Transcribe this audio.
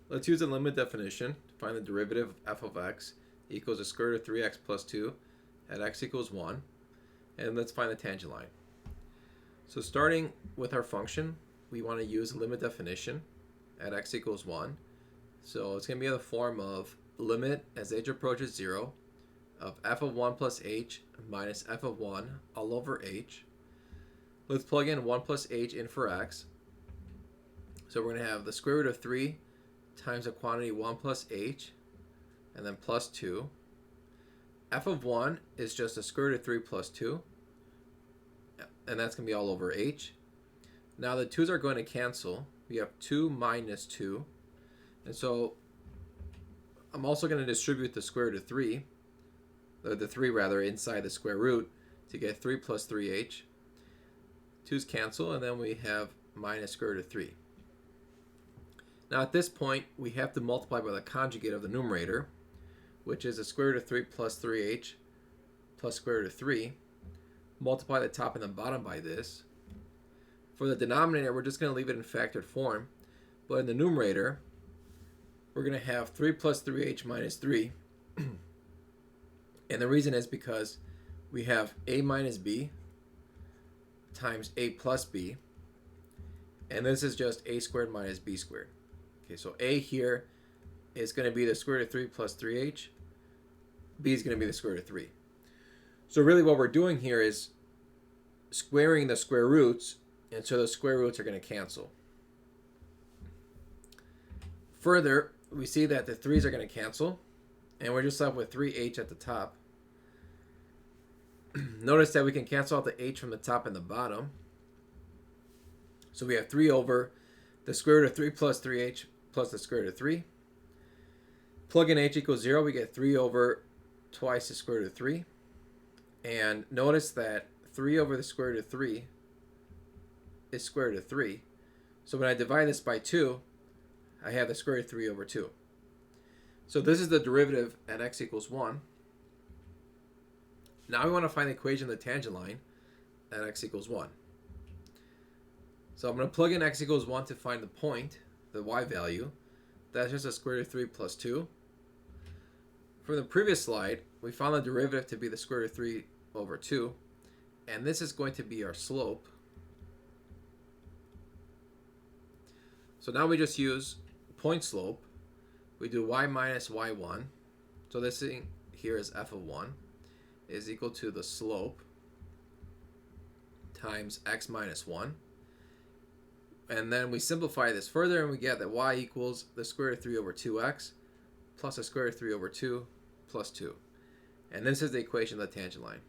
Let's use a limit definition to find the derivative of f of x equals the square root of 3x plus 2 at x equals 1. And let's find the tangent line. So starting with our function, we want to use a limit definition at x equals 1. So it's going to be in the form of limit as h approaches 0 of f of 1 plus h minus f of 1 all over h. Let's plug in 1 plus h in for x. So we're going to have the square root of 3 times the quantity 1 plus h, and then plus 2. F of 1 is just the square root of 3 plus 2, and that's going to be all over h. Now the 2's are going to cancel. We have 2 minus 2. And so I'm also going to distribute the square root of 3, the 3 rather, inside the square root to get 3 plus 3h. 2's cancel, and then we have minus square root of 3. Now at this point, we have to multiply by the conjugate of the numerator, which is the square root of 3 plus 3h plus square root of 3. Multiply the top and the bottom by this. For the denominator, we're just going to leave it in factored form. But in the numerator, we're going to have 3 plus 3h minus 3. And the reason is because we have a minus b times a plus b. And this is just a squared minus b squared. Okay, so a here is going to be the square root of 3 plus 3h. B is going to be the square root of 3. So really what we're doing here is squaring the square roots, and so the square roots are going to cancel. Further, we see that the 3's are going to cancel, and we're just left with 3h at the top. Notice that we can cancel out the h from the top and the bottom. So we have 3 over the square root of 3 plus 3h plus the square root of 3. Plug in h equals 0, we get 3 over twice the square root of 3. And notice that 3 over the square root of 3 is square root of 3. So when I divide this by 2, I have the square root of 3 over 2. So this is the derivative at x equals 1. Now we want to find the equation of the tangent line at x equals 1. So I'm going to plug in x equals 1 to find the point, the y value. That's just the square root of 3 plus 2. From the previous slide, we found the derivative to be the square root of 3 over 2. And this is going to be our slope. So now we just use point slope. We do y minus y1. So this thing here is f of 1 is equal to the slope times x minus 1. And then we simplify this further, and we get that y equals the square root of 3 over 2x plus the square root of 3 over 2 plus 2. And this is the equation of the tangent line.